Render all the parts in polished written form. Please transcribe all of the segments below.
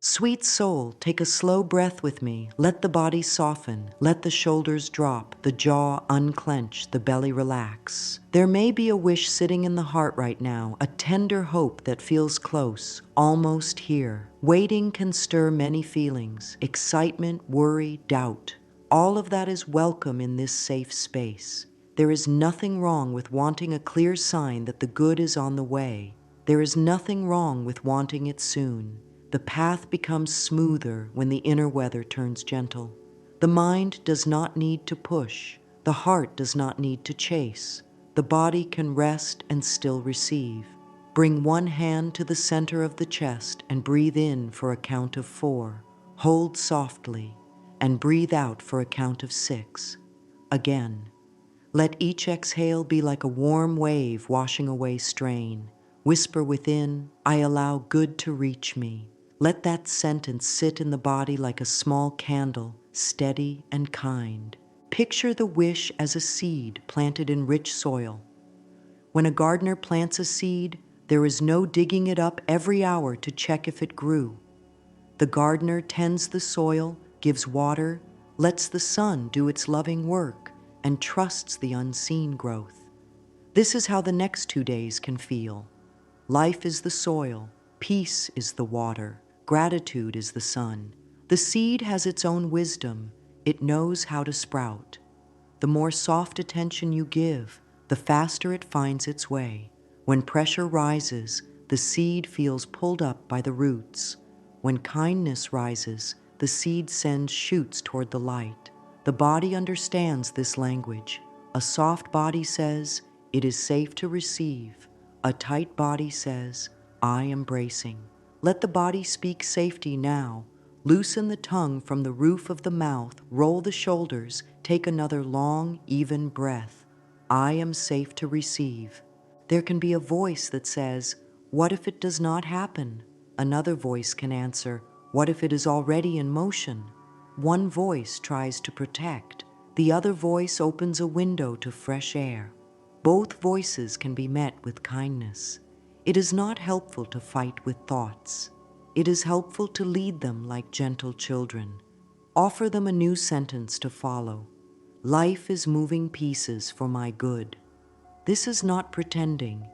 Sweet soul, take a slow breath with me. Let the body soften. Let the shoulders drop, the jaw unclench, the belly relax. There may be a wish sitting in the heart right now, a tender hope that feels close, almost here. Waiting can stir many feelings: excitement, worry, doubt. All of that is welcome in this safe space. There is nothing wrong with wanting a clear sign that the good is on the way. There is nothing wrong with wanting it soon. The path becomes smoother when the inner weather turns gentle. The mind does not need to push. The heart does not need to chase. The body can rest and still receive. Bring one hand to the center of the chest and breathe in for a count of 4. Hold softly and breathe out for a count of 6. Again. Let each exhale be like a warm wave washing away strain. Whisper within, I allow good to reach me. Let that sentence sit in the body like a small candle, steady and kind. Picture the wish as a seed planted in rich soil. When a gardener plants a seed, there is no digging it up every hour to check if it grew. The gardener tends the soil, gives water, lets the sun do its loving work, and trusts the unseen growth. This is how the next 2 days can feel. Life is the soil, peace is the water, gratitude is the sun. The seed has its own wisdom. It knows how to sprout. The more soft attention you give, the faster it finds its way. When pressure rises, the seed feels pulled up by the roots. When kindness rises, the seed sends shoots toward the light. The body understands this language. A soft body says, it is safe to receive. A tight body says, I am bracing. Let the body speak safety now. Loosen the tongue from the roof of the mouth, roll the shoulders, take another long, even breath. I am safe to receive. There can be a voice that says, what if it does not happen? Another voice can answer, what if it is already in motion? One voice tries to protect. The other voice opens a window to fresh air. Both voices can be met with kindness. It is not helpful to fight with thoughts. It is helpful to lead them like gentle children. Offer them a new sentence to follow. Life is moving pieces for my good. This is not pretending.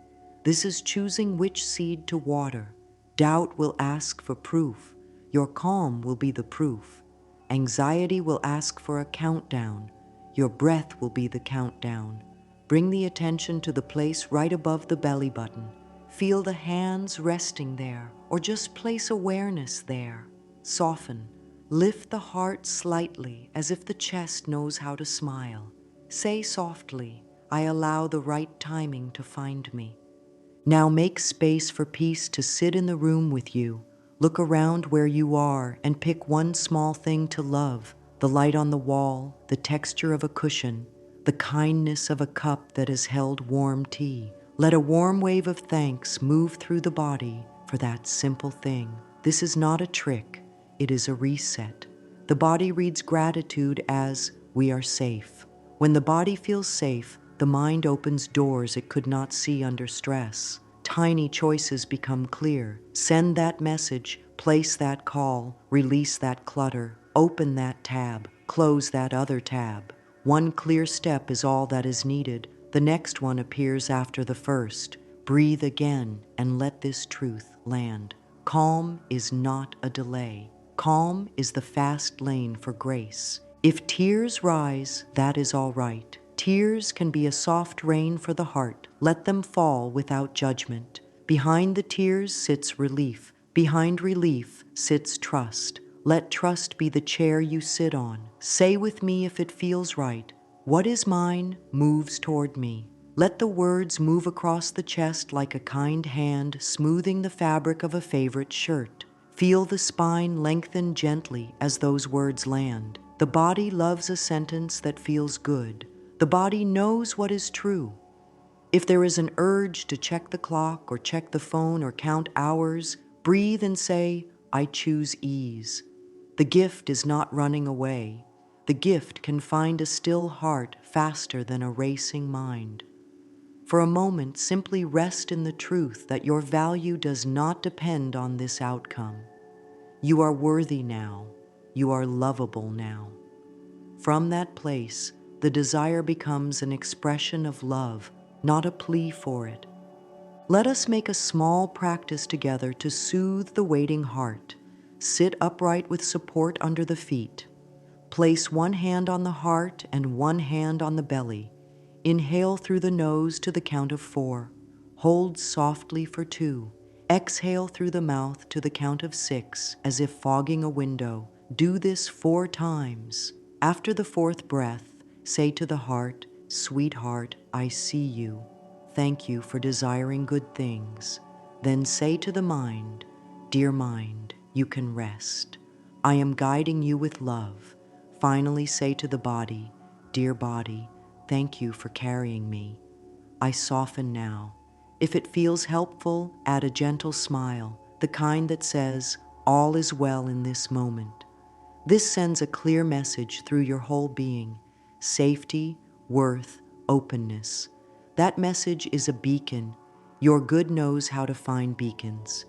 This is choosing which seed to water. Doubt will ask for proof. Your calm will be the proof. Anxiety will ask for a countdown. Your breath will be the countdown. Bring the attention to the place right above the belly button. Feel the hands resting there, or just place awareness there. Soften. Lift the heart slightly, as if the chest knows how to smile. Say softly, I allow the right timing to find me. Now make space for peace to sit in the room with you. Look around where you are and pick one small thing to love: the light on the wall, the texture of a cushion, the kindness of a cup that has held warm tea. Let a warm wave of thanks move through the body for that simple thing. This is not a trick, it is a reset. The body reads gratitude as, we are safe. When the body feels safe, the mind opens doors it could not see under stress. Tiny choices become clear. Send that message, place that call, release that clutter, open that tab, close that other tab. One clear step is all that is needed. The next one appears after the first. Breathe again and let this truth land. Calm is not a delay. Calm is the fast lane for grace. If tears rise, that is all right. Tears can be a soft rain for the heart. Let them fall without judgment. Behind the tears sits relief. Behind relief sits trust. Let trust be the chair you sit on. Say with me if it feels right, what is mine moves toward me. Let the words move across the chest like a kind hand smoothing the fabric of a favorite shirt. Feel the spine lengthen gently as those words land. The body loves a sentence that feels good. The body knows what is true. If there is an urge to check the clock or check the phone or count hours, breathe and say, I choose ease. The gift is not running away. The gift can find a still heart faster than a racing mind. For a moment, simply rest in the truth that your value does not depend on this outcome. You are worthy now. You are lovable now. From that place, the desire becomes an expression of love, not a plea for it. Let us make a small practice together to soothe the waiting heart. Sit upright with support under the feet. Place one hand on the heart and one hand on the belly. Inhale through the nose to the count of 4. Hold softly for 2. Exhale through the mouth to the count of 6, as if fogging a window. Do this 4 times. After the 4th breath, say to the heart, "Sweetheart, I see you. Thank you for desiring good things." Then say to the mind, "Dear mind, you can rest. I am guiding you with love." Finally say to the body, "Dear body, thank you for carrying me. I soften now." If it feels helpful, add a gentle smile, the kind that says, "All is well in this moment." This sends a clear message through your whole being: safety, worth, openness. That message is a beacon. Your good knows how to find beacons.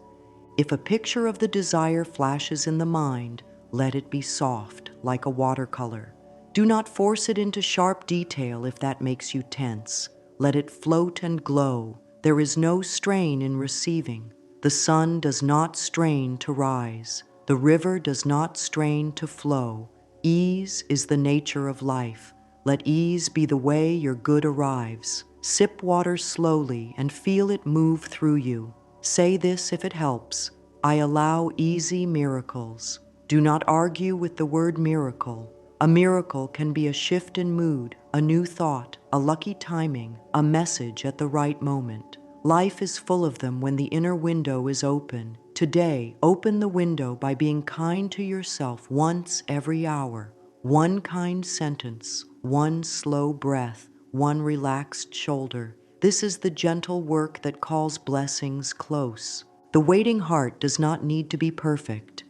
If a picture of the desire flashes in the mind, let it be soft, like a watercolor. Do not force it into sharp detail if that makes you tense. Let it float and glow. There is no strain in receiving. The sun does not strain to rise. The river does not strain to flow. Ease is the nature of life. Let ease be the way your good arrives. Sip water slowly and feel it move through you. Say this if it helps: "I allow easy miracles." Do not argue with the word miracle. A miracle can be a shift in mood, a new thought, a lucky timing, a message at the right moment. Life is full of them when the inner window is open. Today, open the window by being kind to yourself once every hour. One kind sentence, one slow breath, one relaxed shoulder. This is the gentle work that calls blessings close. The waiting heart does not need to be perfect.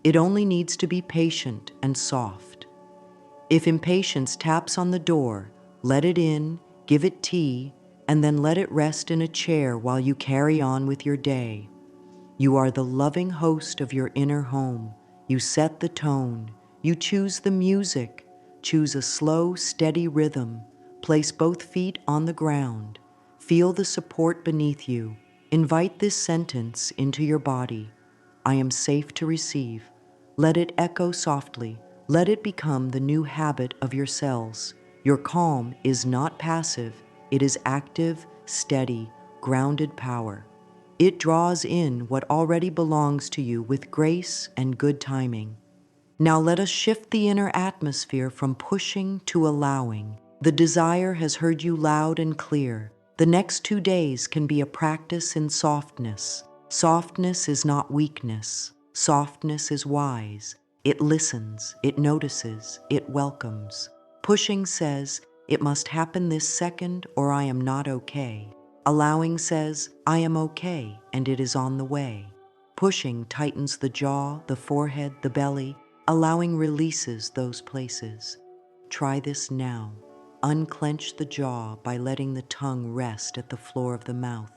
It only needs to be patient and soft. If impatience taps on the door, let it in, give it tea, and then let it rest in a chair while you carry on with your day. You are the loving host of your inner home. You set the tone. You choose the music. Choose a slow, steady rhythm. Place both feet on the ground. Feel the support beneath you. Invite this sentence into your body: "I am safe to receive." Let it echo softly. Let it become the new habit of your cells. Your calm is not passive. It is active, steady, grounded power. It draws in what already belongs to you with grace and good timing. Now let us shift the inner atmosphere from pushing to allowing. The desire has heard you loud and clear. The next 2 days can be a practice in softness. Softness is not weakness. Softness is wise. It listens, it notices, it welcomes. Pushing says, "It must happen this second or I am not okay." Allowing says, "I am okay and it is on the way." Pushing tightens the jaw, the forehead, the belly. Allowing releases those places. Try this now. Unclench the jaw by letting the tongue rest at the floor of the mouth.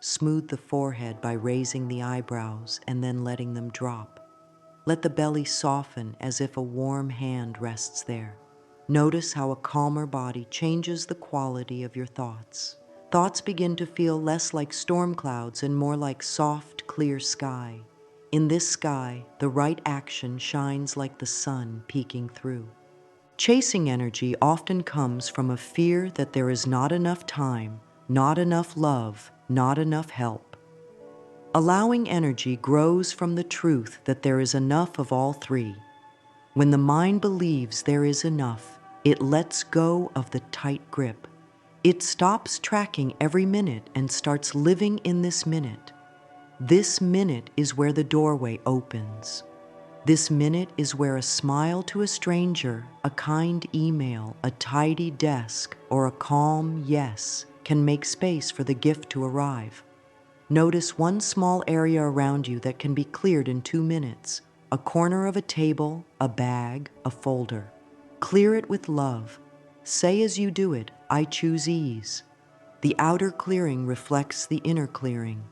Smooth the forehead by raising the eyebrows and then letting them drop. Let the belly soften as if a warm hand rests there. Notice how a calmer body changes the quality of your thoughts. Thoughts begin to feel less like storm clouds and more like soft, clear sky. In this sky, the right action shines like the sun peeking through. Chasing energy often comes from a fear that there is not enough time, not enough love, not enough help. Allowing energy grows from the truth that there is enough of all three. When the mind believes there is enough, it lets go of the tight grip. It stops tracking every minute and starts living in this minute. This minute is where the doorway opens. This minute is where a smile to a stranger, a kind email, a tidy desk, or a calm yes can make space for the gift to arrive. Notice one small area around you that can be cleared in 2 minutes. A corner of a table, a bag, a folder. Clear it with love. Say as you do it, "I choose ease." The outer clearing reflects the inner clearing.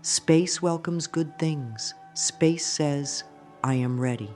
Space welcomes good things. Space says, I am ready.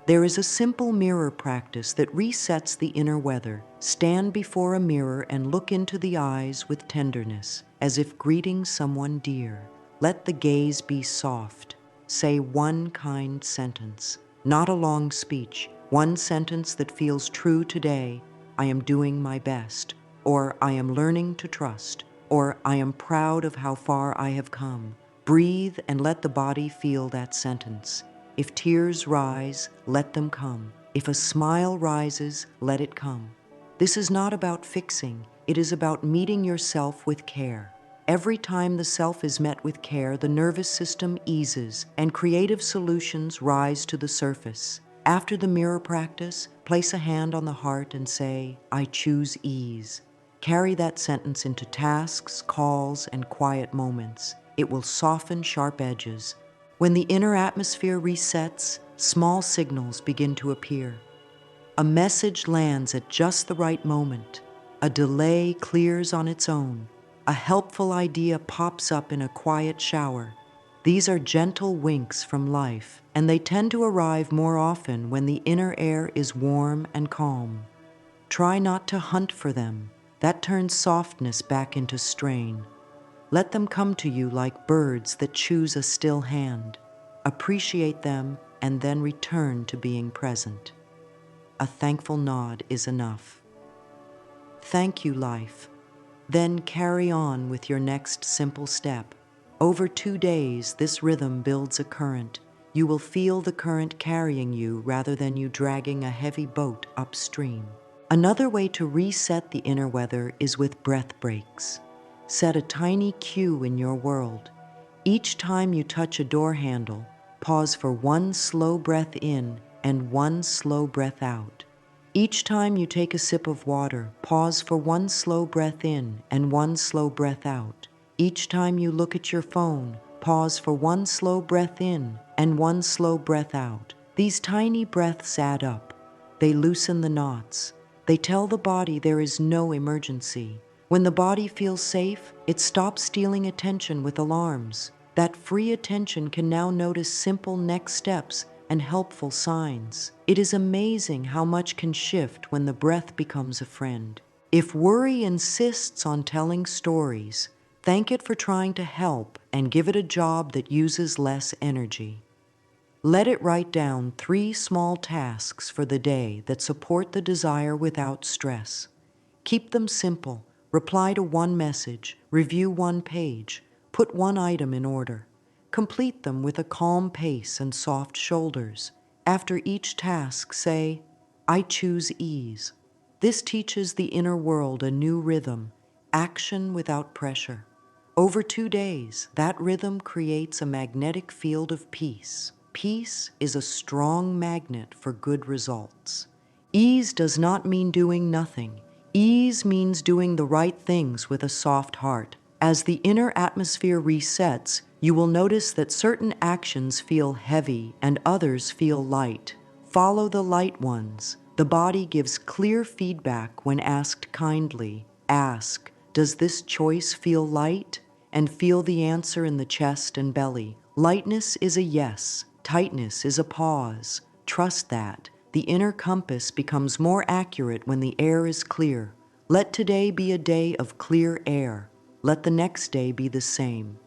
There is a simple mirror practice that resets the inner weather. Stand before a mirror and look into the eyes with tenderness, as if greeting someone dear. Let the gaze be soft. Say one kind sentence, not a long speech. One sentence that feels true today. I am doing my best, or I am learning to trust, or I am proud of how far I have come. Breathe and let the body feel that sentence. If tears rise, let them come. If a smile rises, let it come. This is not about fixing. It is about meeting yourself with care. Every time the self is met with care, the nervous system eases and creative solutions rise to the surface. After the mirror practice, place a hand on the heart and say, I choose ease. Carry that sentence into tasks, calls, and quiet moments. It will soften sharp edges. When the inner atmosphere resets, small signals begin to appear. A message lands at just the right moment. A delay clears on its own. A helpful idea pops up in a quiet shower. These are gentle winks from life, and they tend to arrive more often when the inner air is warm and calm. Try not to hunt for them. That turns softness back into strain. Let them come to you like birds that choose a still hand. Appreciate them and then return to being present. A thankful nod is enough. Thank you, life. Then carry on with your next simple step. Over 2 days, this rhythm builds a current. You will feel the current carrying you rather than you dragging a heavy boat upstream. Another way to reset the inner weather is with breath breaks. Set a tiny cue in your world. Each time you touch a door handle, pause for one slow breath in and one slow breath out. Each time you take a sip of water, pause for one slow breath in and one slow breath out. Each time you look at your phone, pause for one slow breath in and one slow breath out. These tiny breaths add up. They loosen the knots. They tell the body there is no emergency. When the body feels safe, it stops stealing attention with alarms. That free attention can now notice simple next steps and helpful signs. It is amazing how much can shift when the breath becomes a friend. If worry insists on telling stories, thank it for trying to help and give it a job that uses less energy. Let it write down 3 small tasks for the day that support the desire without stress. Keep them simple. Reply to 1 message, review 1 page, put 1 item in order. Complete them with a calm pace and soft shoulders. After each task, say, I choose ease. This teaches the inner world a new rhythm, action without pressure. Over 2 days, that rhythm creates a magnetic field of peace. Peace is a strong magnet for good results. Ease does not mean doing nothing. Ease means doing the right things with a soft heart. As the inner atmosphere resets, you will notice that certain actions feel heavy and others feel light. Follow the light ones. The body gives clear feedback when asked kindly. Ask, does this choice feel light? And feel the answer in the chest and belly. Lightness is a yes. Tightness is a pause. Trust that. The inner compass becomes more accurate when the air is clear. Let today be a day of clear air. Let the next day be the same.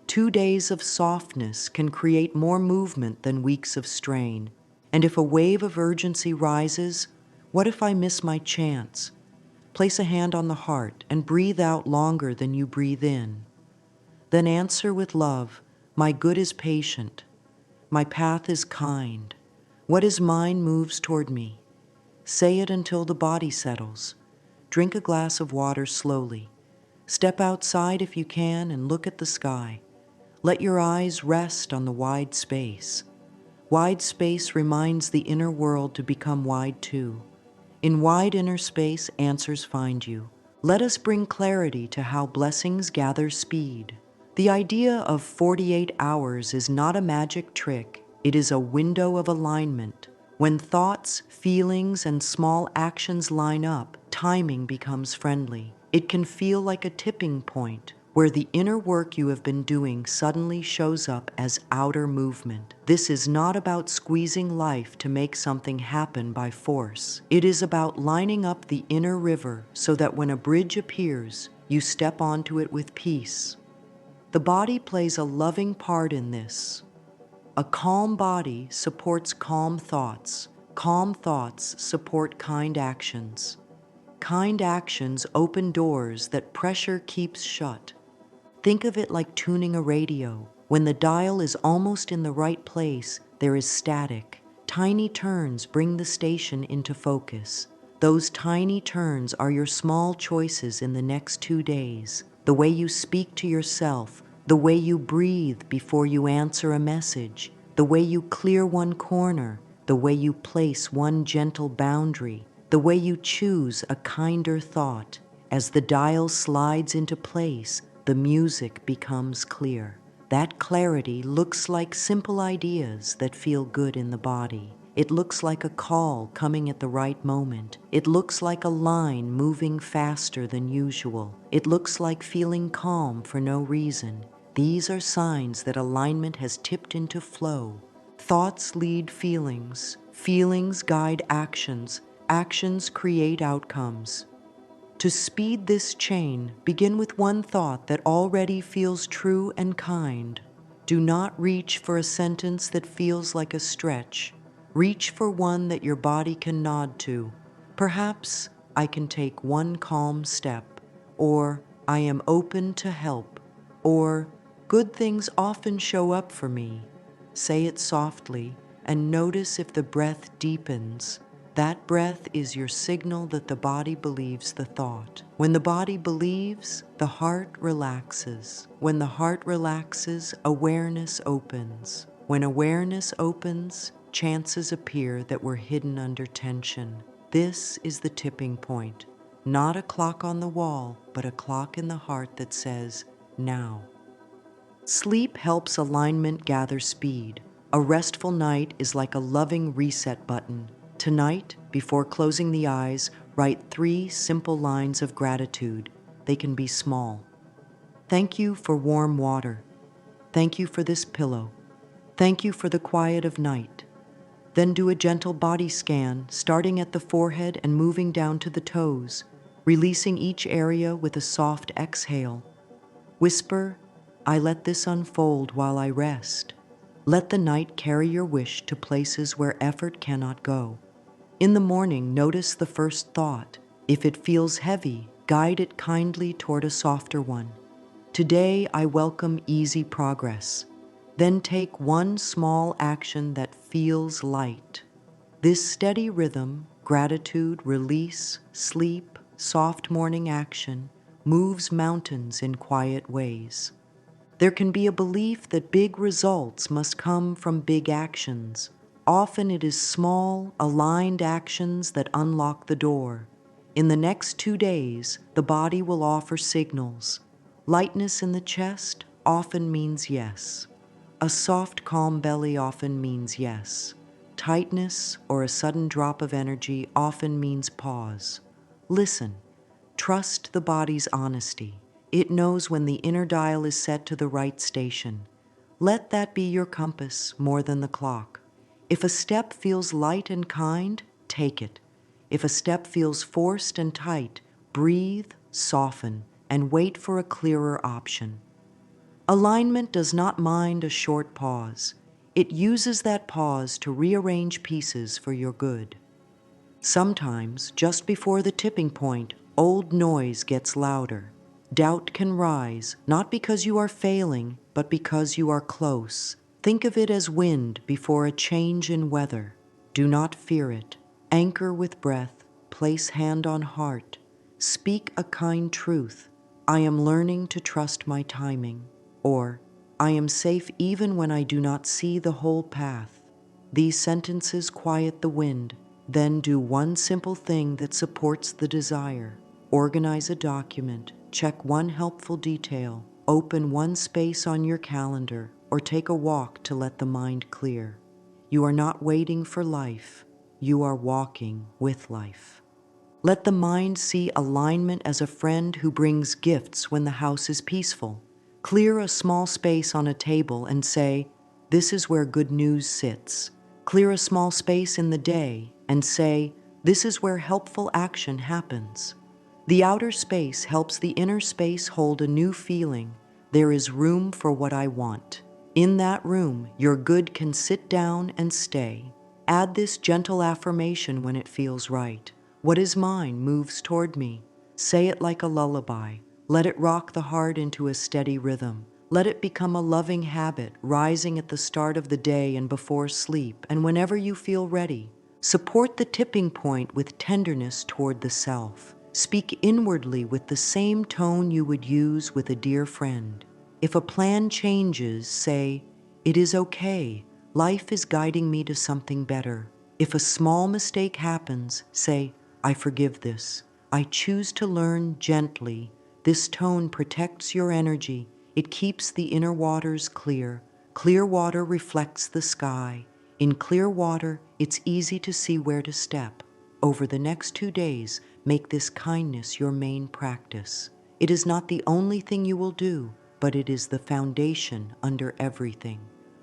2 days of softness can create more movement than weeks of strain. And if a wave of urgency rises, what if I miss my chance? Place a hand on the heart and breathe out longer than you breathe in. Then answer with love, my good is patient. My path is kind. What is mine moves toward me. Say it until the body settles. Drink a glass of water slowly. Step outside if you can and look at the sky. Let your eyes rest on the wide space. Wide space reminds the inner world to become wide too. In wide inner space, answers find you. Let us bring clarity to how blessings gather speed. The idea of 48 hours is not a magic trick. It is a window of alignment. When thoughts, feelings, and small actions line up, timing becomes friendly. It can feel like a tipping point where the inner work you have been doing suddenly shows up as outer movement. This is not about squeezing life to make something happen by force. It is about lining up the inner river so that when a bridge appears, you step onto it with peace. The body plays a loving part in this. A calm body supports calm thoughts. Calm thoughts support kind actions. Kind actions open doors that pressure keeps shut. Think of it like tuning a radio. When the dial is almost in the right place, there is static. Tiny turns bring the station into focus. Those tiny turns are your small choices in the next 2 days. The way you speak to yourself, the way you breathe before you answer a message, the way you clear one corner, the way you place one gentle boundary, the way you choose a kinder thought. As the dial slides into place, the music becomes clear. That clarity looks like simple ideas that feel good in the body. It looks like a call coming at the right moment. It looks like a line moving faster than usual. It looks like feeling calm for no reason. These are signs that alignment has tipped into flow. Thoughts lead feelings. Feelings guide actions. Actions create outcomes. To speed this chain, begin with one thought that already feels true and kind. Do not reach for a sentence that feels like a stretch. Reach for one that your body can nod to. Perhaps, I can take one calm step, or I am open to help, or good things often show up for me. Say it softly and notice if the breath deepens. That breath is your signal that the body believes the thought. When the body believes, the heart relaxes. When the heart relaxes, awareness opens. When awareness opens, chances appear that were hidden under tension. This is the tipping point. Not a clock on the wall, but a clock in the heart that says, now. Sleep helps alignment gather speed. A restful night is like a loving reset button. Tonight, before closing the eyes, write 3 simple lines of gratitude. They can be small. Thank you for warm water. Thank you for this pillow. Thank you for the quiet of night. Then do a gentle body scan, starting at the forehead and moving down to the toes, releasing each area with a soft exhale. Whisper, I let this unfold while I rest. Let the night carry your wish to places where effort cannot go. In the morning, notice the first thought. If it feels heavy, guide it kindly toward a softer one. Today, I welcome easy progress. Then take one small action that feels light. This steady rhythm, gratitude, release, sleep, soft morning action, moves mountains in quiet ways. There can be a belief that big results must come from big actions. Often it is small, aligned actions that unlock the door. In the next 2 days, the body will offer signals. Lightness in the chest often means yes. A soft, calm belly often means yes. Tightness or a sudden drop of energy often means pause. Listen. Trust the body's honesty. It knows when the inner dial is set to the right station. Let that be your compass more than the clock. If a step feels light and kind, take it. If a step feels forced and tight, breathe, soften, and wait for a clearer option. Alignment does not mind a short pause. It uses that pause to rearrange pieces for your good. Sometimes, just before the tipping point, old noise gets louder. Doubt can rise, not because you are failing, but because you are close. Think of it as wind before a change in weather. Do not fear it. Anchor with breath, place hand on heart. Speak a kind truth. I am learning to trust my timing. Or, I am safe even when I do not see the whole path. These sentences quiet the wind. Then do one simple thing that supports the desire. Organize a document, check one helpful detail, open one space on your calendar, or take a walk to let the mind clear. You are not waiting for life. You are walking with life. Let the mind see alignment as a friend who brings gifts when the house is peaceful. Clear a small space on a table and say, "This is where good news sits." Clear a small space in the day and say, "This is where helpful action happens." The outer space helps the inner space hold a new feeling. There is room for what I want. In that room, your good can sit down and stay. Add this gentle affirmation when it feels right. What is mine moves toward me. Say it like a lullaby. Let it rock the heart into a steady rhythm. Let it become a loving habit, rising at the start of the day and before sleep, and whenever you feel ready. Support the tipping point with tenderness toward the self. Speak inwardly with the same tone you would use with a dear friend. If a plan changes, say, "It is okay. Life is guiding me to something better." If a small mistake happens, say, "I forgive this. I choose to learn gently." This tone protects your energy. It keeps the inner waters clear. Clear water reflects the sky. In clear water, it's easy to see where to step. Over the next 2 days, make this kindness your main practice. It is not the only thing you will do, but it is the foundation under everything.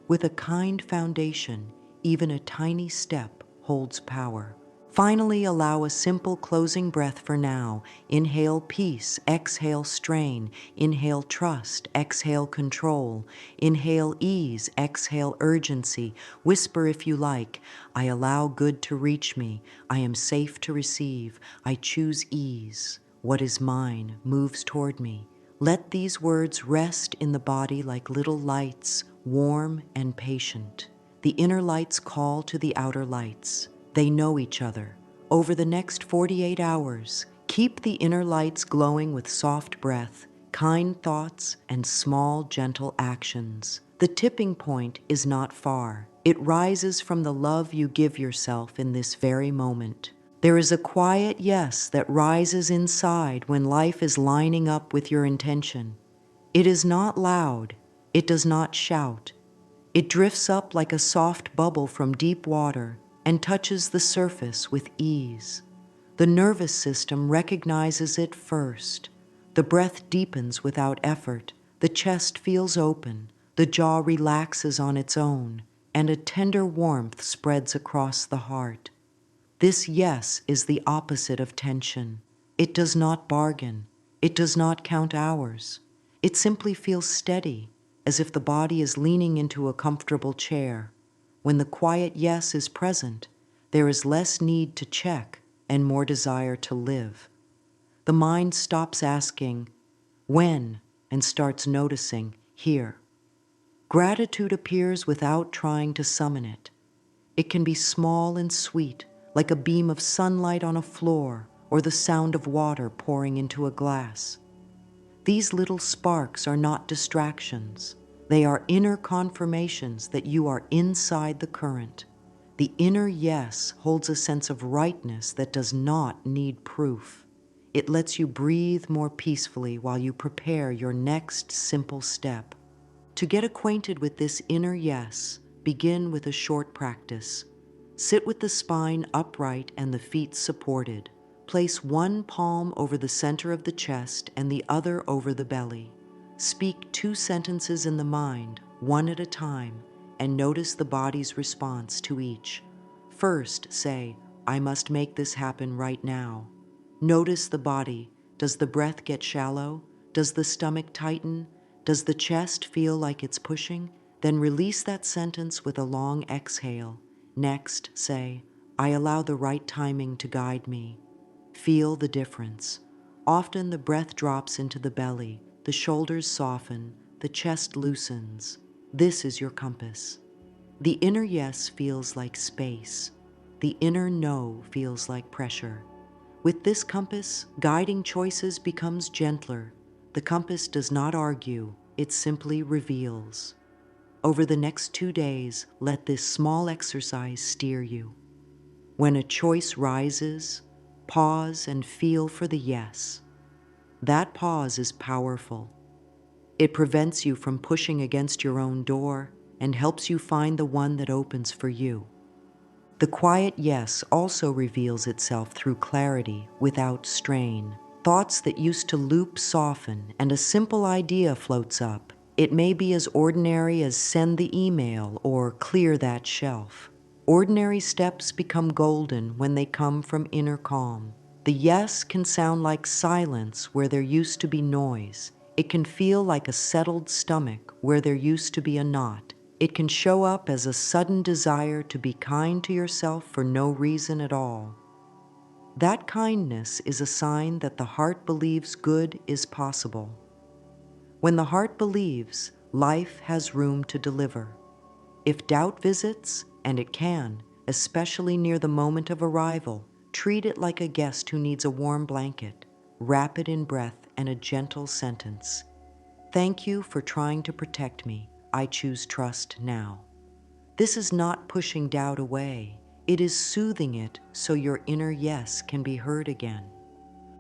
With a kind foundation, even a tiny step holds power. Finally, allow a simple closing breath for now. Inhale peace, exhale strain. Inhale trust, exhale control. Inhale ease, exhale urgency. Whisper if you like, "I allow good to reach me. I am safe to receive. I choose ease. What is mine moves toward me." Let these words rest in the body like little lights, warm and patient. The inner lights call to the outer lights. They know each other. Over the next 48 hours, keep the inner lights glowing with soft breath, kind thoughts, and small, gentle actions. The tipping point is not far. It rises from the love you give yourself in this very moment. There is a quiet yes that rises inside when life is lining up with your intention. It is not loud. It does not shout. It drifts up like a soft bubble from deep water and touches the surface with ease. The nervous system recognizes it first. The breath deepens without effort. The chest feels open. The jaw relaxes on its own, and a tender warmth spreads across the heart. This yes is the opposite of tension. It does not bargain. It does not count hours. It simply feels steady, as if the body is leaning into a comfortable chair. When the quiet yes is present, there is less need to check and more desire to live. The mind stops asking, "When?" and starts noticing, "Here." Gratitude appears without trying to summon it. It can be small and sweet, like a beam of sunlight on a floor or the sound of water pouring into a glass. These little sparks are not distractions. They are inner confirmations that you are inside the current. The inner yes holds a sense of rightness that does not need proof. It lets you breathe more peacefully while you prepare your next simple step. To get acquainted with this inner yes, begin with a short practice. Sit with the spine upright and the feet supported. Place one palm over the center of the chest and the other over the belly. Speak 2 sentences in the mind, one at a time, and notice the body's response to each. First, say, "I must make this happen right now." Notice the body. Does the breath get shallow? Does the stomach tighten? Does the chest feel like it's pushing? Then release that sentence with a long exhale. Next, say, "I allow the right timing to guide me." Feel the difference. Often the breath drops into the belly, the shoulders soften, the chest loosens. This is your compass. The inner yes feels like space. The inner no feels like pressure. With this compass, guiding choices becomes gentler. The compass does not argue, it simply reveals. Over the next 2 days, let this small exercise steer you. When a choice rises, pause and feel for the yes. That pause is powerful. It prevents you from pushing against your own door and helps you find the one that opens for you. The quiet yes also reveals itself through clarity without strain. Thoughts that used to loop soften and a simple idea floats up. It may be as ordinary as send the email or clear that shelf. Ordinary steps become golden when they come from inner calm. The yes can sound like silence where there used to be noise. It can feel like a settled stomach where there used to be a knot. It can show up as a sudden desire to be kind to yourself for no reason at all. That kindness is a sign that the heart believes good is possible. When the heart believes, life has room to deliver. If doubt visits, and it can, especially near the moment of arrival, treat it like a guest who needs a warm blanket. Wrap it in breath and a gentle sentence. Thank you for trying to protect me. I choose trust now. This is not pushing doubt away. It is soothing it so your inner yes can be heard again.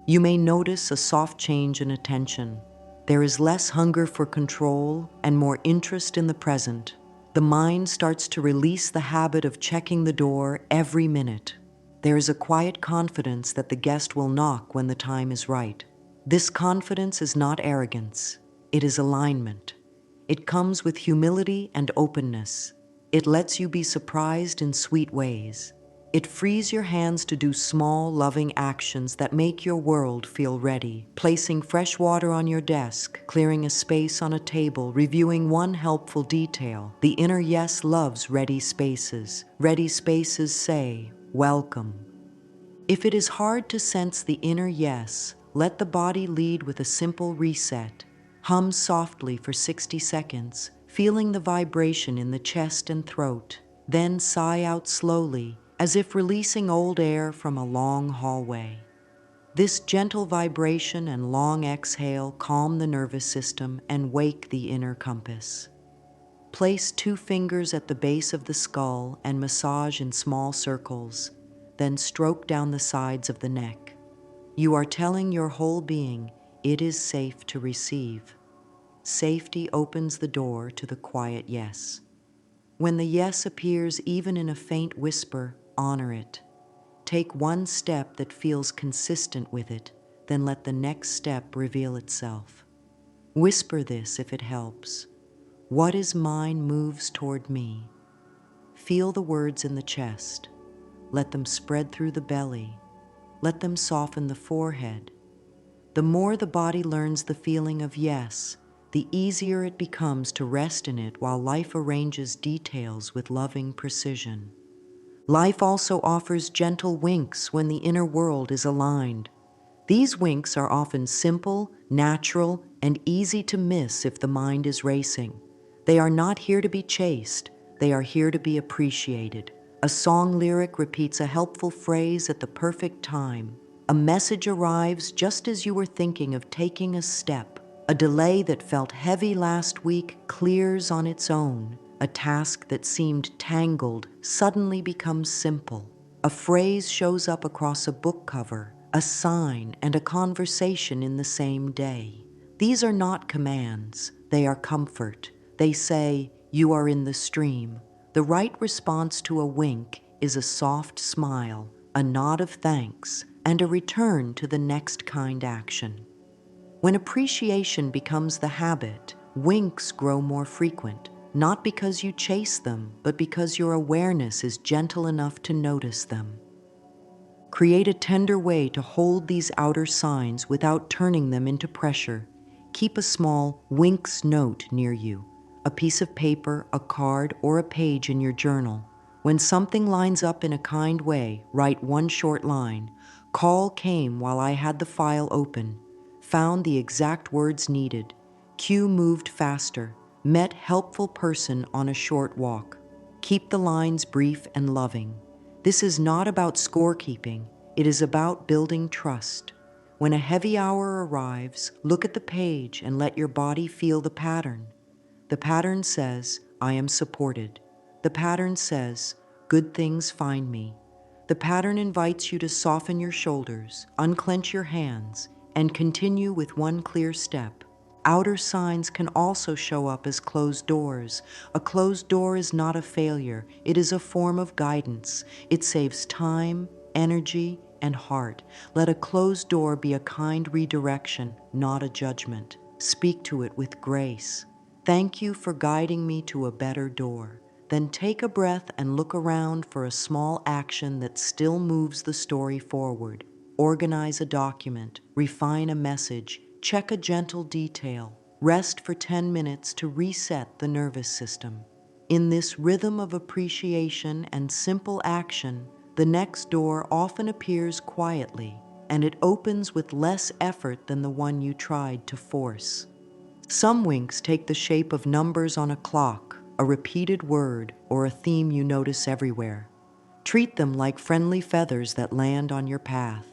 You may notice a soft change in attention. There is less hunger for control and more interest in the present. The mind starts to release the habit of checking the door every minute. There is a quiet confidence that the guest will knock when the time is right. This confidence is not arrogance. It is alignment. It comes with humility and openness. It lets you be surprised in sweet ways. It frees your hands to do small, loving actions that make your world feel ready. Placing fresh water on your desk, clearing a space on a table, reviewing one helpful detail. The inner yes loves ready spaces. Ready spaces say, welcome. If it is hard to sense the inner yes, let the body lead with a simple reset. Hum softly for 60 seconds, feeling the vibration in the chest and throat. Then sigh out slowly, as if releasing old air from a long hallway. This gentle vibration and long exhale calm the nervous system and wake the inner compass. Place 2 fingers at the base of the skull and massage in small circles, then stroke down the sides of the neck. You are telling your whole being it is safe to receive. Safety opens the door to the quiet yes. When the yes appears even in a faint whisper, honor it. Take one step that feels consistent with it, then let the next step reveal itself. Whisper this if it helps. What is mine moves toward me. Feel the words in the chest. Let them spread through the belly. Let them soften the forehead. The more the body learns the feeling of yes, the easier it becomes to rest in it while life arranges details with loving precision. Life also offers gentle winks when the inner world is aligned. These winks are often simple, natural, and easy to miss if the mind is racing. They are not here to be chased, they are here to be appreciated. A song lyric repeats a helpful phrase at the perfect time. A message arrives just as you were thinking of taking a step. A delay that felt heavy last week clears on its own. A task that seemed tangled suddenly becomes simple. A phrase shows up across a book cover, a sign, and a conversation in the same day. These are not commands, they are comfort. They say, you are in the stream. The right response to a wink is a soft smile, a nod of thanks, and a return to the next kind action. When appreciation becomes the habit, winks grow more frequent, not because you chase them, but because your awareness is gentle enough to notice them. Create a tender way to hold these outer signs without turning them into pressure. Keep a small winks note near you, a piece of paper, a card, or a page in your journal. When something lines up in a kind way, write one short line. Call came while I had the file open. Found the exact words needed. Queue moved faster. Met helpful person on a short walk. Keep the lines brief and loving. This is not about scorekeeping. It is about building trust. When a heavy hour arrives, look at the page and let your body feel the pattern. The pattern says, I am supported. The pattern says, good things find me. The pattern invites you to soften your shoulders, unclench your hands, and continue with one clear step. outer signs can also show up as closed doors. A closed door is not a failure. It is a form of guidance. It saves time, energy, and heart. Let a closed door be a kind redirection, not a judgment. Speak to it with grace. Thank you for guiding me to a better door. Then take a breath and look around for a small action that still moves the story forward. Organize a document, refine a message, check a gentle detail, rest for 10 minutes to reset the nervous system. In this rhythm of appreciation and simple action, the next door often appears quietly, and it opens with less effort than the one you tried to force. Some winks take the shape of numbers on a clock, a repeated word, or a theme you notice everywhere. Treat them like friendly feathers that land on your path.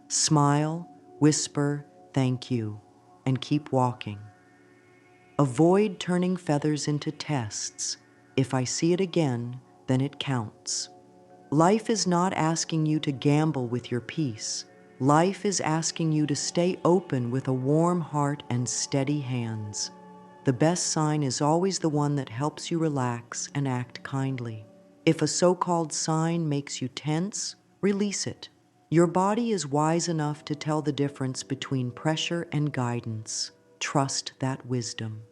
Smile, whisper, thank you, and keep walking. Avoid turning feathers into tests. If I see it again, then it counts. Life is not asking you to gamble with your peace. Life is asking you to stay open with a warm heart and steady hands. The best sign is always the one that helps you relax and act kindly. If a so-called sign makes you tense, release it. Your body is wise enough to tell the difference between pressure and guidance. Trust that wisdom.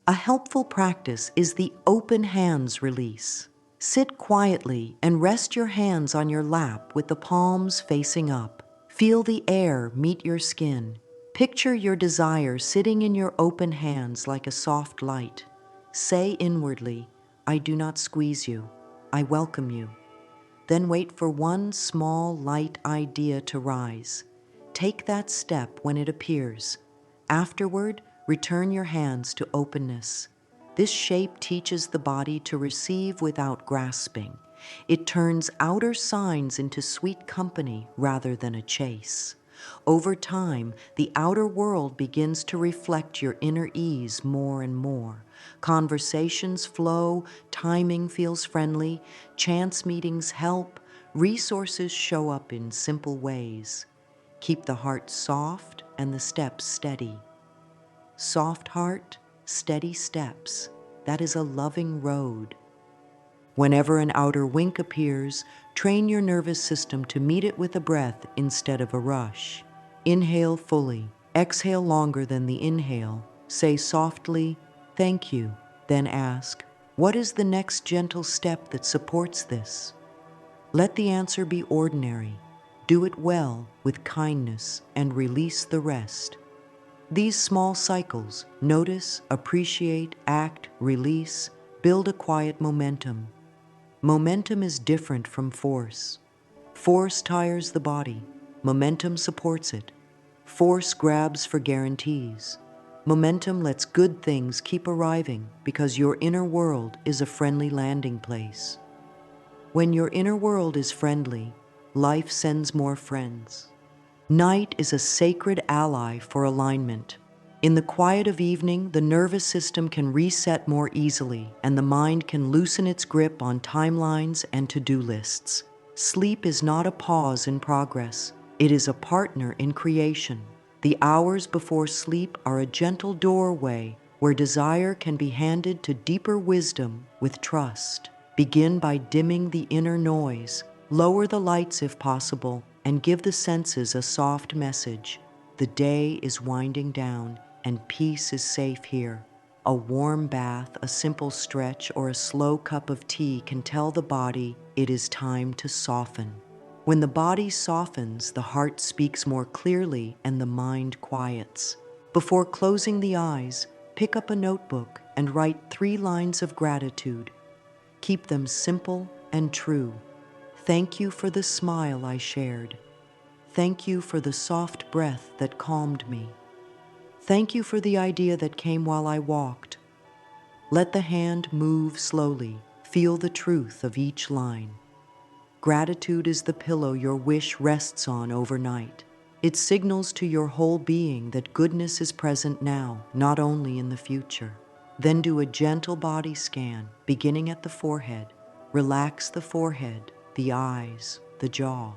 A helpful practice is the open hands release. Sit quietly and rest your hands on your lap with the palms facing up. Feel the air meet your skin. Picture your desire sitting in your open hands like a soft light. Say inwardly, I do not squeeze you. I welcome you. Then wait for one small, light idea to rise. Take that step when it appears. Afterward, return your hands to openness. This shape teaches the body to receive without grasping. It turns outer signs into sweet company rather than a chase. Over time, the outer world begins to reflect your inner ease more and more. Conversations flow, timing feels friendly, chance meetings help, resources show up in simple ways. Keep the heart soft and the steps steady. Soft heart, steady steps. That is a loving road. Whenever an outer wink appears, train your nervous system to meet it with a breath instead of a rush. Inhale fully, exhale longer than the inhale. Say softly, thank you. Then ask, what is the next gentle step that supports this? Let the answer be ordinary. Do it well with kindness and release the rest. These small cycles, notice, appreciate, act, release, build a quiet momentum. Momentum is different from force. Force tires the body. Momentum supports it. Force grabs for guarantees. Momentum lets good things keep arriving because your inner world is a friendly landing place. When your inner world is friendly, life sends more friends. Night is a sacred ally for alignment. In the quiet of evening, the nervous system can reset more easily, and the mind can loosen its grip on timelines and to-do lists. Sleep is not a pause in progress. It is a partner in creation. The hours before sleep are a gentle doorway where desire can be handed to deeper wisdom with trust. Begin by dimming the inner noise. Lower the lights if possible, and give the senses a soft message. The day is winding down, and peace is safe here. A warm bath, a simple stretch, or a slow cup of tea can tell the body it is time to soften. When the body softens, the heart speaks more clearly and the mind quiets. Before closing the eyes, pick up a notebook and write 3 lines of gratitude. Keep them simple and true. Thank you for the smile I shared. Thank you for the soft breath that calmed me. Thank you for the idea that came while I walked. Let the hand move slowly. Feel the truth of each line. Gratitude is the pillow your wish rests on overnight. It signals to your whole being that goodness is present now, not only in the future. Then do a gentle body scan, beginning at the forehead. Relax the forehead, the eyes, the jaw.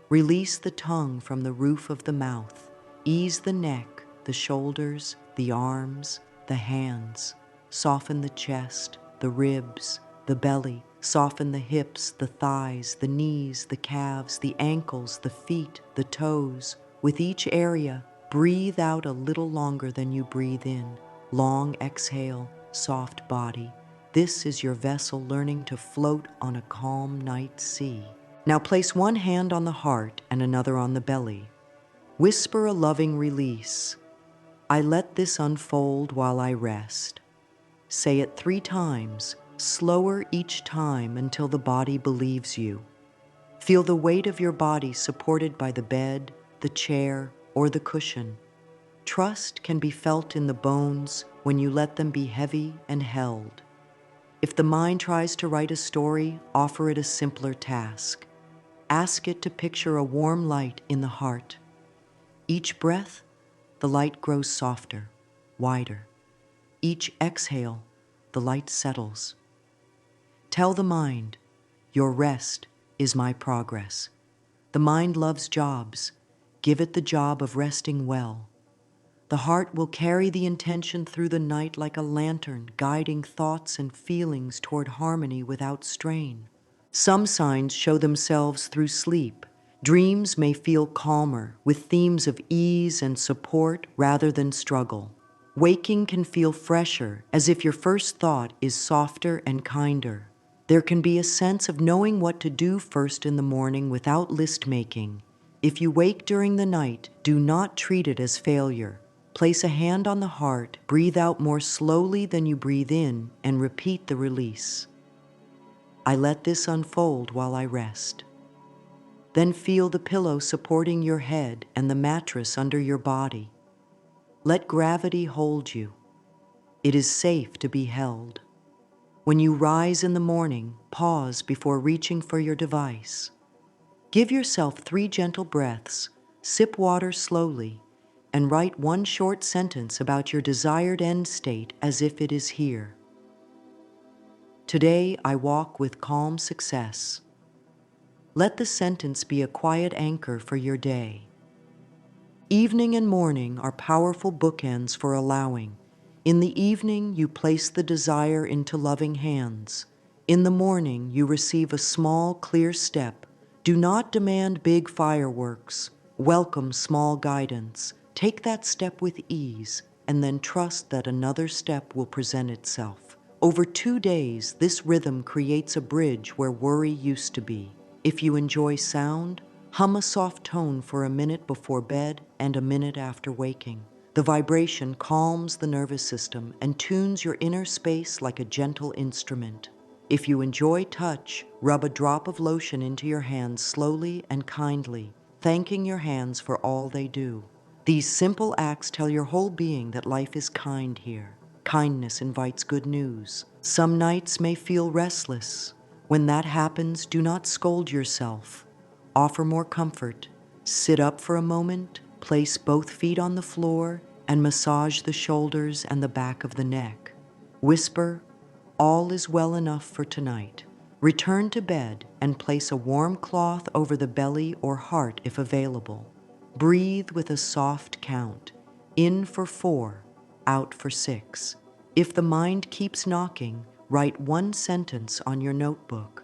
Release the tongue from the roof of the mouth. Ease the neck, the shoulders, the arms, the hands. Soften the chest, the ribs, the belly. Soften the hips, the thighs, the knees, the calves, the ankles, the feet, the toes. With each area, breathe out a little longer than you breathe in. Long exhale, soft body. This is your vessel learning to float on a calm night sea. Now place one hand on the heart and another on the belly. Whisper a loving release. I let this unfold while I rest. Say it 3 times, slower each time until the body believes you. Feel the weight of your body supported by the bed, the chair, or the cushion. Trust can be felt in the bones when you let them be heavy and held. If the mind tries to write a story, offer it a simpler task. Ask it to picture a warm light in the heart. Each breath, the light grows softer, wider. Each exhale, the light settles. Tell the mind, your rest is my progress. The mind loves jobs. Give it the job of resting well. The heart will carry the intention through the night like a lantern, guiding thoughts and feelings toward harmony without strain. Some signs show themselves through sleep. Dreams may feel calmer, with themes of ease and support rather than struggle. Waking can feel fresher, as if your first thought is softer and kinder. There can be a sense of knowing what to do first in the morning without list-making. If you wake during the night, do not treat it as failure. Place a hand on the heart, breathe out more slowly than you breathe in, and repeat the release. I let this unfold while I rest. Then feel the pillow supporting your head and the mattress under your body. Let gravity hold you. It is safe to be held. When you rise in the morning, pause before reaching for your device. Give yourself 3 gentle breaths, sip water slowly, and write one short sentence about your desired end state as if it is here. Today I walk with calm success. Let the sentence be a quiet anchor for your day. Evening and morning are powerful bookends for allowing. In the evening, you place the desire into loving hands. In the morning, you receive a small, clear step. Do not demand big fireworks. Welcome small guidance. Take that step with ease, and then trust that another step will present itself. Over 2 days, this rhythm creates a bridge where worry used to be. If you enjoy sound, hum a soft tone for a minute before bed and a minute after waking. The vibration calms the nervous system and tunes your inner space like a gentle instrument. If you enjoy touch, rub a drop of lotion into your hands slowly and kindly, thanking your hands for all they do. These simple acts tell your whole being that life is kind here. Kindness invites good news. Some nights may feel restless. When that happens, do not scold yourself. Offer more comfort. Sit up for a moment, place both feet on the floor, and massage the shoulders and the back of the neck. Whisper, all is well enough for tonight. Return to bed and place a warm cloth over the belly or heart if available. Breathe with a soft count. In for 4, out for 6. If the mind keeps knocking, write one sentence on your notebook.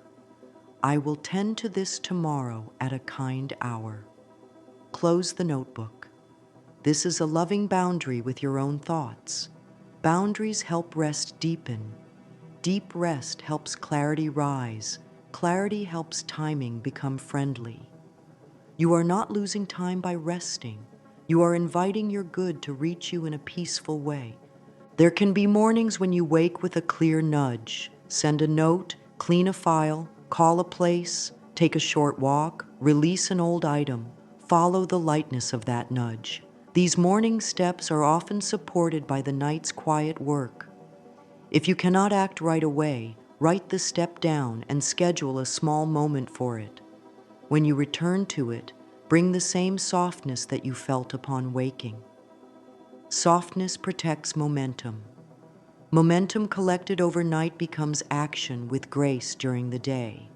I will tend to this tomorrow at a kind hour. Close the notebook. This is a loving boundary with your own thoughts. Boundaries help rest deepen. Deep rest helps clarity rise. Clarity helps timing become friendly. You are not losing time by resting. You are inviting your good to reach you in a peaceful way. There can be mornings when you wake with a clear nudge. Send a note, clean a file, call a place, take a short walk, release an old item. Follow the lightness of that nudge. These morning steps are often supported by the night's quiet work. If you cannot act right away, write the step down and schedule a small moment for it. When you return to it, bring the same softness that you felt upon waking. Softness protects momentum. Momentum collected overnight becomes action with grace during the day.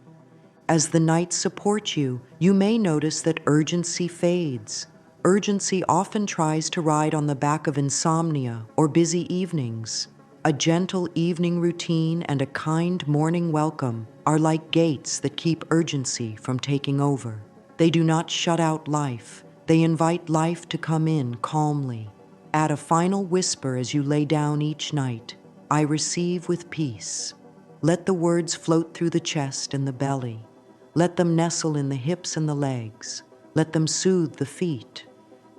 As the nights support you, you may notice that urgency fades. Urgency often tries to ride on the back of insomnia or busy evenings. A gentle evening routine and a kind morning welcome are like gates that keep urgency from taking over. They do not shut out life. They invite life to come in calmly. Add a final whisper as you lay down each night. I receive with peace. Let the words float through the chest and the belly. Let them nestle in the hips and the legs. Let them soothe the feet.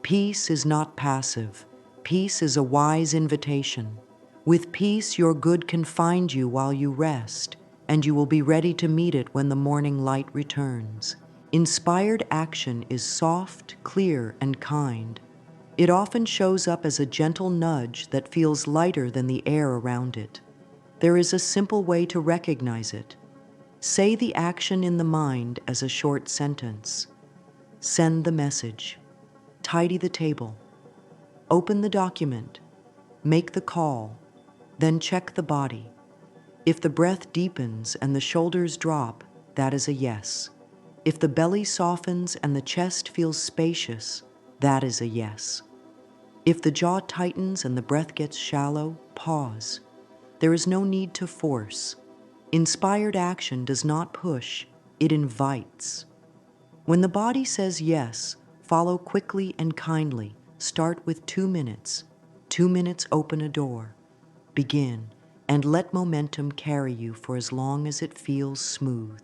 Peace is not passive. Peace is a wise invitation. With peace, your good can find you while you rest, and you will be ready to meet it when the morning light returns. Inspired action is soft, clear, and kind. It often shows up as a gentle nudge that feels lighter than the air around it. There is a simple way to recognize it. Say the action in the mind as a short sentence. Send the message. Tidy the table. Open the document. Make the call. Then check the body. If the breath deepens and the shoulders drop, that is a yes. If the belly softens and the chest feels spacious, that is a yes. If the jaw tightens and the breath gets shallow, pause. There is no need to force. Inspired action does not push, it invites. When the body says yes, follow quickly and kindly. Start with 2 minutes. 2 minutes open a door. Begin, and let momentum carry you for as long as it feels smooth.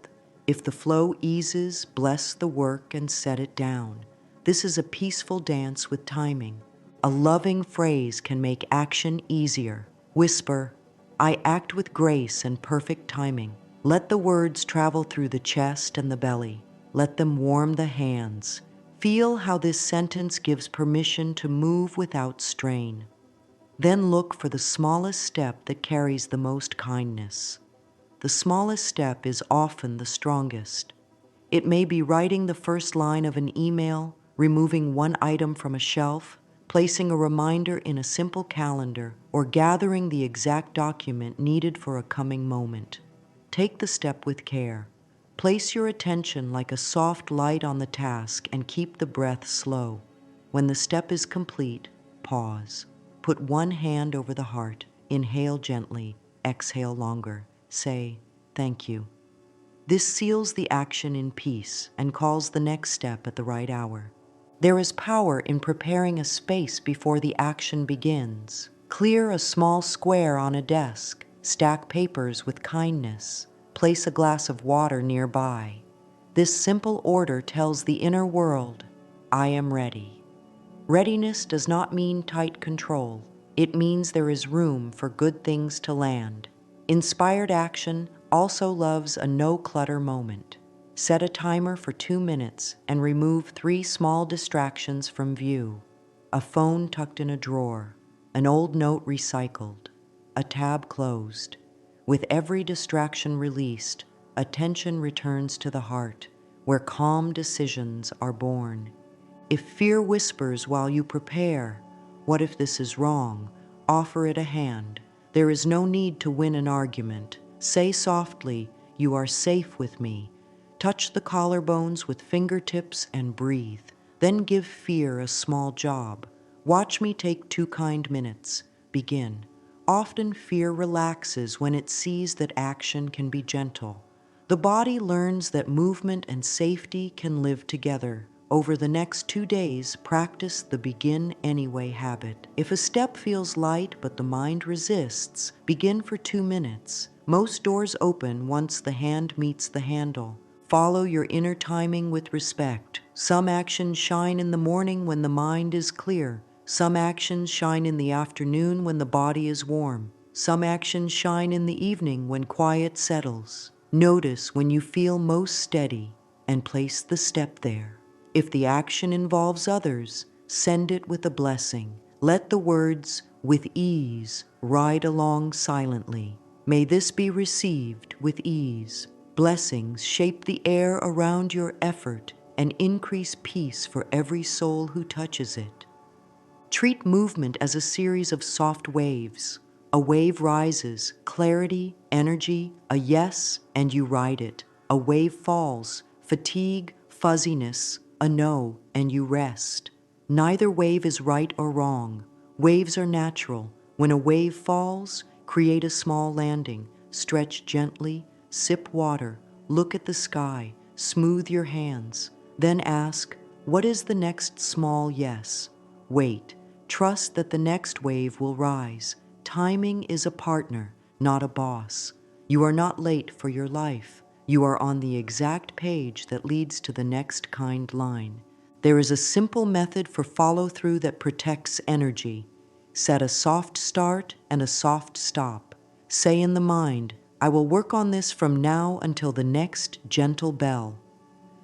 If the flow eases, bless the work and set it down. This is a peaceful dance with timing. A loving phrase can make action easier. Whisper, I act with grace and perfect timing. Let the words travel through the chest and the belly. Let them warm the hands. Feel how this sentence gives permission to move without strain. Then look for the smallest step that carries the most kindness. The smallest step is often the strongest. It may be writing the first line of an email, removing one item from a shelf, placing a reminder in a simple calendar, or gathering the exact document needed for a coming moment. Take the step with care. Place your attention like a soft light on the task and keep the breath slow. When the step is complete, pause. Put one hand over the heart. Inhale gently, exhale longer. Say, thank you. This seals the action in peace and calls the next step at the right hour. There is power in preparing a space before the action begins. Clear a small square on a desk. Stack papers with kindness. Place a glass of water nearby. This simple order tells the inner world, I am ready. Readiness does not mean tight control. It means there is room for good things to land. Inspired action also loves a no-clutter moment. Set a timer for 2 minutes and remove 3 small distractions from view. A phone tucked in a drawer, an old note recycled, a tab closed. With every distraction released, attention returns to the heart, where calm decisions are born. If fear whispers while you prepare, what if this is wrong? Offer it a hand. There is no need to win an argument. Say softly, you are safe with me. Touch the collarbones with fingertips and breathe. Then give fear a small job. Watch me take 2 kind minutes. Begin. Often fear relaxes when it sees that action can be gentle. The body learns that movement and safety can live together. Over the next 2 days, practice the begin anyway habit. If a step feels light but the mind resists, begin for 2 minutes. Most doors open once the hand meets the handle. Follow your inner timing with respect. Some actions shine in the morning when the mind is clear. Some actions shine in the afternoon when the body is warm. Some actions shine in the evening when quiet settles. Notice when you feel most steady and place the step there. If the action involves others, send it with a blessing. Let the words, with ease, ride along silently. May this be received with ease. Blessings shape the air around your effort and increase peace for every soul who touches it. Treat movement as a series of soft waves. A wave rises, clarity, energy, a yes, and you ride it. A wave falls, fatigue, fuzziness, a no, and you rest. Neither wave is right or wrong. Waves are natural. When a wave falls, create a small landing. Stretch gently, sip water, look at the sky, smooth your hands. Then ask, what is the next small yes? Wait. Trust that the next wave will rise. Timing is a partner, not a boss. You are not late for your life. You are on the exact page that leads to the next kind line. There is a simple method for follow-through that protects energy. Set a soft start and a soft stop. Say in the mind, I will work on this from now until the next gentle bell.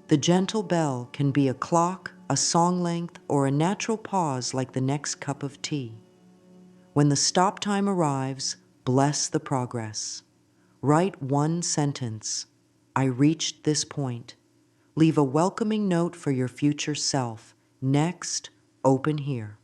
The gentle bell can be a clock, a song length, or a natural pause like the next cup of tea. When the stop time arrives, bless the progress. Write one sentence. I reached this point. Leave a welcoming note for your future self. Next, open here.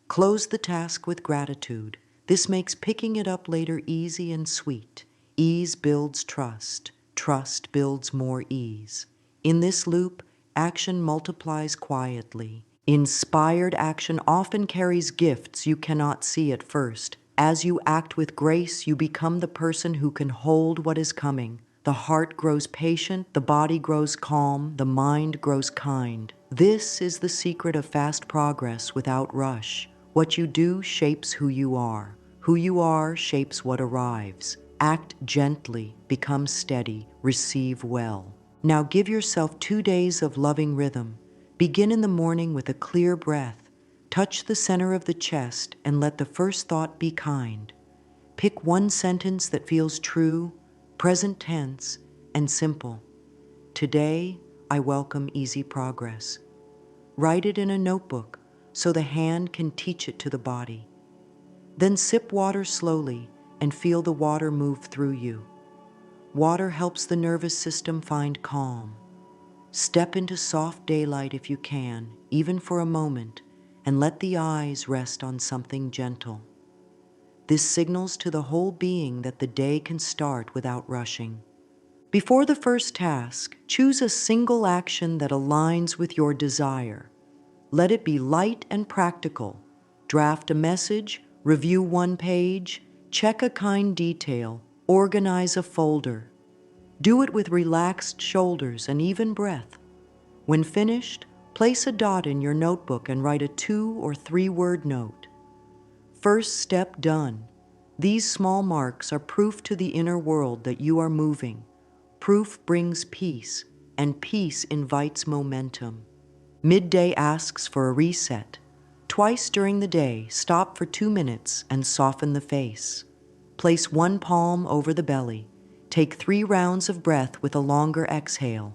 Close the task with gratitude. This makes picking it up later easy and sweet. Ease builds trust. Trust builds more ease. In this loop, action multiplies quietly. Inspired action often carries gifts you cannot see at first. As you act with grace, you become the person who can hold what is coming. The heart grows patient, the body grows calm, the mind grows kind. This is the secret of fast progress without rush. What you do shapes who you are. Who you are shapes what arrives. Act gently, become steady, receive well. Now give yourself 2 days of loving rhythm. Begin in the morning with a clear breath. Touch the center of the chest and let the first thought be kind. Pick one sentence that feels true, present tense, and simple. Today, I welcome easy progress. Write it in a notebook so the hand can teach it to the body. Then sip water slowly and feel the water move through you. Water helps the nervous system find calm. Step into soft daylight if you can, even for a moment, and let the eyes rest on something gentle. This signals to the whole being that the day can start without rushing. Before the first task, choose a single action that aligns with your desire. Let it be light and practical. Draft a message, review one page, check a kind detail, organize a folder. Do it with relaxed shoulders and even breath. When finished, place a dot in your notebook and write a 2 or 3 word note. First step done. These small marks are proof to the inner world that you are moving. Proof brings peace, and peace invites momentum. Midday asks for a reset. Twice during the day, stop for 2 minutes and soften the face. Place one palm over the belly. Take 3 rounds of breath with a longer exhale.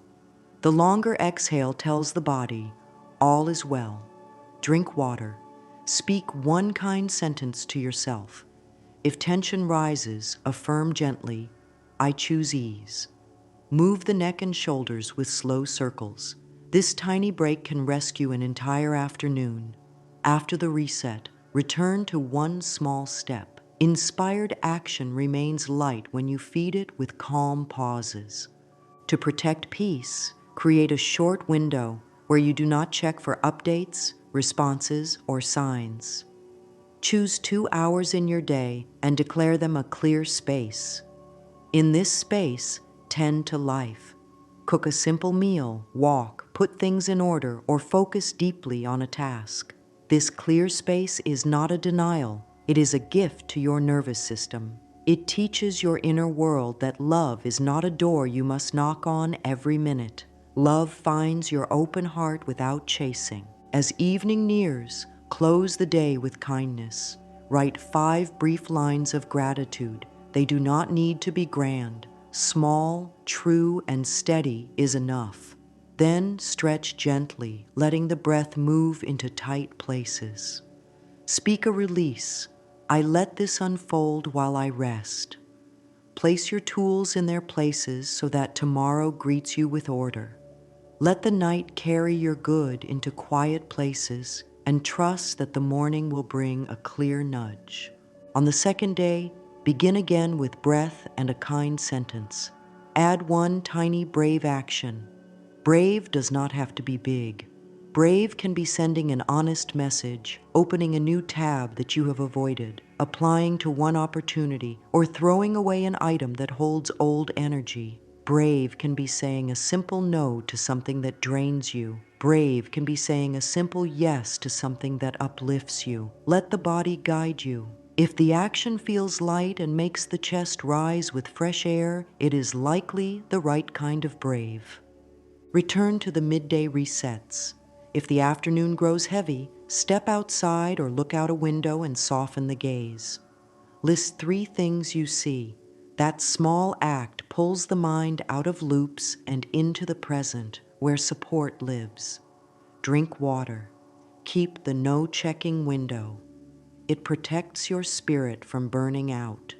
The longer exhale tells the body, all is well. Drink water. Speak one kind sentence to yourself. If tension rises, affirm gently, I choose ease. Move the neck and shoulders with slow circles. This tiny break can rescue an entire afternoon. After the reset, return to one small step. Inspired action remains light when you feed it with calm pauses. To protect peace, create a short window where you do not check for updates, responses, or signs. Choose 2 hours in your day and declare them a clear space. In this space, tend to life. Cook a simple meal, walk, put things in order, or focus deeply on a task. This clear space is not a denial. It is a gift to your nervous system. It teaches your inner world that love is not a door you must knock on every minute. Love finds your open heart without chasing. As evening nears, close the day with kindness. Write 5 brief lines of gratitude. They do not need to be grand. Small, true, and steady is enough. Then stretch gently, letting the breath move into tight places. Speak a release. I let this unfold while I rest. Place your tools in their places so that tomorrow greets you with order. Let the night carry your good into quiet places and trust that the morning will bring a clear nudge. On the second day, begin again with breath and a kind sentence. Add one tiny brave action. Brave does not have to be big. Brave can be sending an honest message, opening a new tab that you have avoided, applying to one opportunity, or throwing away an item that holds old energy. Brave can be saying a simple no to something that drains you. Brave can be saying a simple yes to something that uplifts you. Let the body guide you. If the action feels light and makes the chest rise with fresh air, it is likely the right kind of brave. Return to the midday resets. If the afternoon grows heavy, step outside or look out a window and soften the gaze. List 3 things you see. That small act pulls the mind out of loops and into the present, where support lives. Drink water. Keep the no-checking window. It protects your spirit from burning out.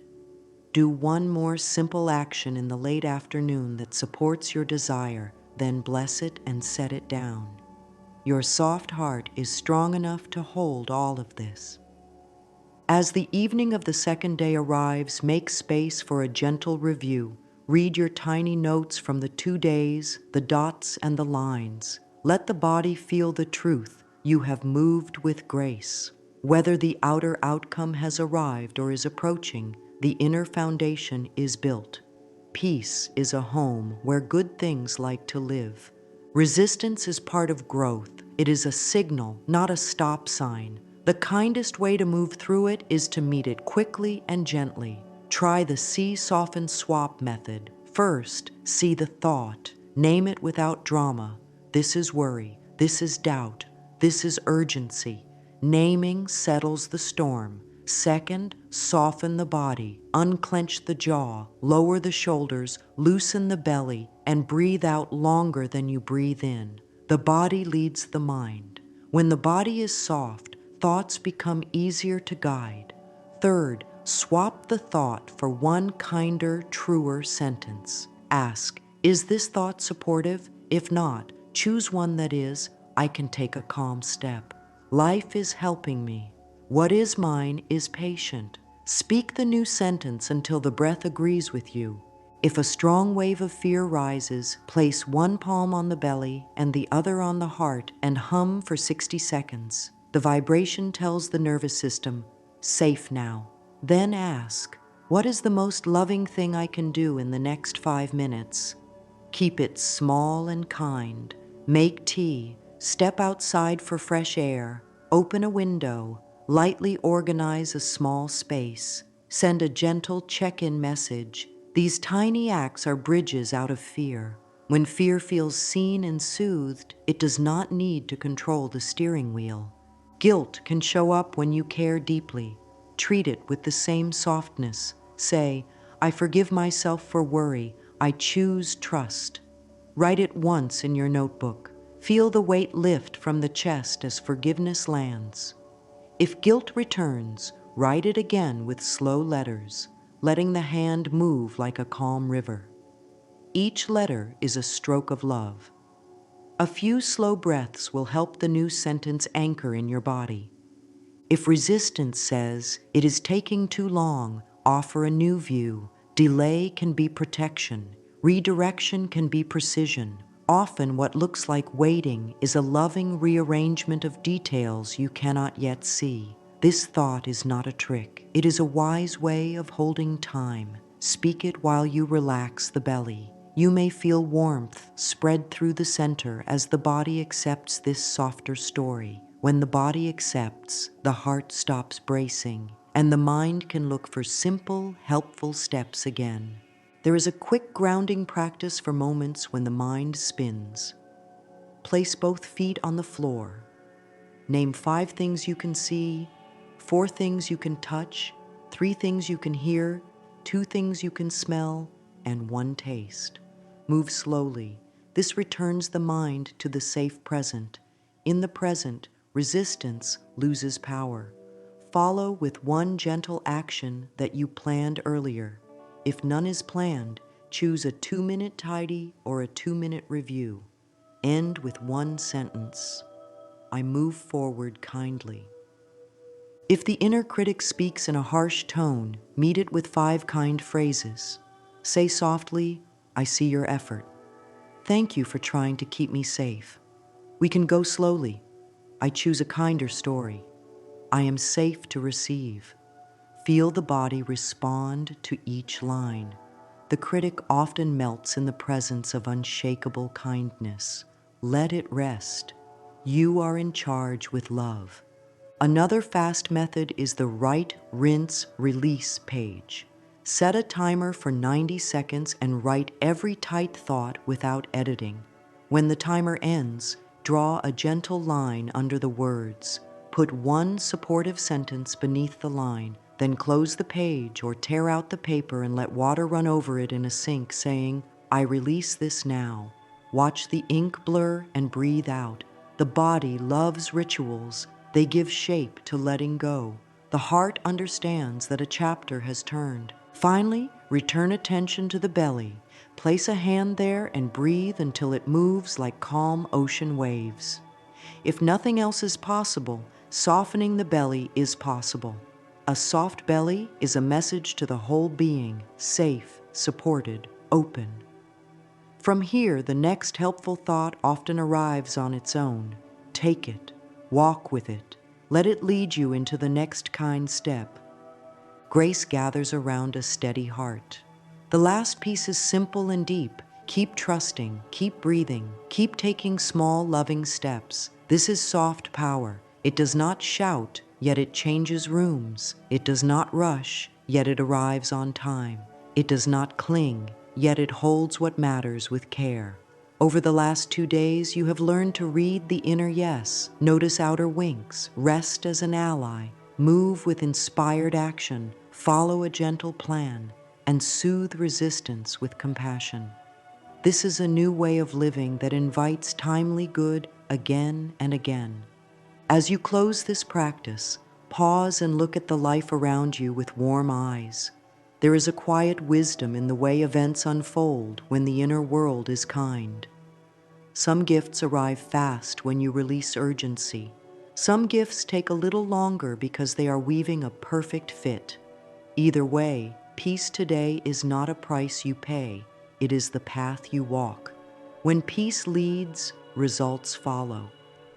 Do one more simple action in the late afternoon that supports your desire, then bless it and set it down. Your soft heart is strong enough to hold all of this. As the evening of the second day arrives, make space for a gentle review. Read your tiny notes from the 2 days, the dots and the lines. Let the body feel the truth. You have moved with grace. Whether the outer outcome has arrived or is approaching, the inner foundation is built. Peace is a home where good things like to live. Resistance is part of growth. It is a signal, not a stop sign. The kindest way to move through it is to meet it quickly and gently. Try the see, soften, swap method. First, see the thought. Name it without drama. This is worry. This is doubt. This is urgency. Naming settles the storm. Second, soften the body, unclench the jaw, lower the shoulders, loosen the belly, and breathe out longer than you breathe in. The body leads the mind. When the body is soft, thoughts become easier to guide. Third, swap the thought for one kinder, truer sentence. Ask, is this thought supportive? If not, choose one that is, I can take a calm step. Life is helping me. What is mine is patient. Speak the new sentence until the breath agrees with you. If a strong wave of fear rises, place one palm on the belly and the other on the heart and hum for 60 seconds. The vibration tells the nervous system, safe now. Then ask, what is the most loving thing I can do in the next 5 minutes? Keep it small and kind. Make tea, step outside for fresh air, open a window, lightly organize a small space, send a gentle check-in message. These tiny acts are bridges out of fear. When fear feels seen and soothed, it does not need to control the steering wheel. Guilt can show up when you care deeply. Treat it with the same softness. Say, I forgive myself for worry. I choose trust. Write it once in your notebook. Feel the weight lift from the chest as forgiveness lands. If guilt returns, write it again with slow letters, letting the hand move like a calm river. Each letter is a stroke of love. A few slow breaths will help the new sentence anchor in your body. If resistance says, it is taking too long, offer a new view. Delay can be protection. Redirection can be precision. Often what looks like waiting is a loving rearrangement of details you cannot yet see. This thought is not a trick. It is a wise way of holding time. Speak it while you relax the belly. You may feel warmth spread through the center as the body accepts this softer story. When the body accepts, the heart stops bracing, and the mind can look for simple, helpful steps again. There is a quick grounding practice for moments when the mind spins. Place both feet on the floor. Name 5 things you can see, 4 things you can touch, 3 things you can hear, 2 things you can smell, and 1 taste. Move slowly. This returns the mind to the safe present. In the present, resistance loses power. Follow with one gentle action that you planned earlier. If none is planned, choose a 2-minute tidy or a 2-minute review. End with one sentence. I move forward kindly. If the inner critic speaks in a harsh tone, meet it with 5 kind phrases. Say softly, I see your effort. Thank you for trying to keep me safe. We can go slowly. I choose a kinder story. I am safe to receive. Feel the body respond to each line. The critic often melts in the presence of unshakable kindness. Let it rest. You are in charge with love. Another fast method is the write, rinse, release page. Set a timer for 90 seconds and write every tight thought without editing. When the timer ends, draw a gentle line under the words. Put one supportive sentence beneath the line, then close the page or tear out the paper and let water run over it in a sink, saying, "I release this now." Watch the ink blur and breathe out. The body loves rituals. They give shape to letting go. The heart understands that a chapter has turned. Finally, return attention to the belly. Place a hand there and breathe until it moves like calm ocean waves. If nothing else is possible, softening the belly is possible. A soft belly is a message to the whole being, safe, supported, open. From here, the next helpful thought often arrives on its own. Take it, walk with it, let it lead you into the next kind step. Grace gathers around a steady heart. The last piece is simple and deep. Keep trusting, keep breathing, keep taking small, loving steps. This is soft power. It does not shout, yet it changes rooms. It does not rush, yet it arrives on time. It does not cling, yet it holds what matters with care. Over the last 2 days, you have learned to read the inner yes, notice outer winks, rest as an ally, move with inspired action, follow a gentle plan, and soothe resistance with compassion. This is a new way of living that invites timely good again and again. As you close this practice, pause and look at the life around you with warm eyes. There is a quiet wisdom in the way events unfold when the inner world is kind. Some gifts arrive fast when you release urgency. Some gifts take a little longer because they are weaving a perfect fit. Either way, peace today is not a price you pay. It is the path you walk. When peace leads, results follow.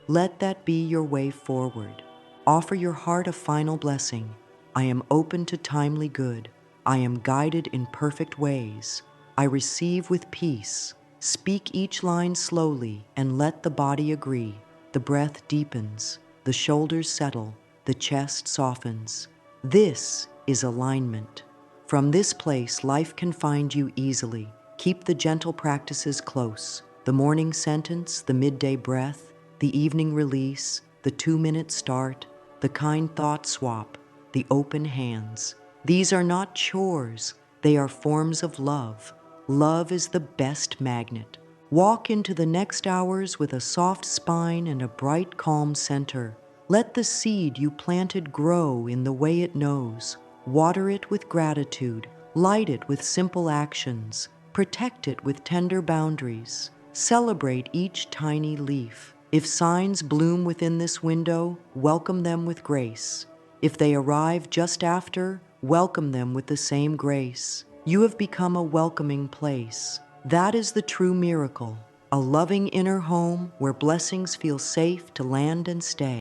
Let that be your way forward. Offer your heart a final blessing. I am open to timely good. I am guided in perfect ways. I receive with peace. Speak each line slowly and let the body agree. The breath deepens, the shoulders settle, the chest softens. This is alignment. From this place, life can find you easily. Keep the gentle practices close. The morning sentence, the midday breath, the evening release, the 2-minute start, the kind thought swap, the open hands. These are not chores. They are forms of love. Love is the best magnet. Walk into the next hours with a soft spine and a bright, calm center. Let the seed you planted grow in the way it knows. Water it with gratitude. Light it with simple actions. Protect it with tender boundaries. Celebrate each tiny leaf. If signs bloom within this window, welcome them with grace. If they arrive just after, welcome them with the same grace. You have become a welcoming place. That is the true miracle, a loving inner home where blessings feel safe to land and stay.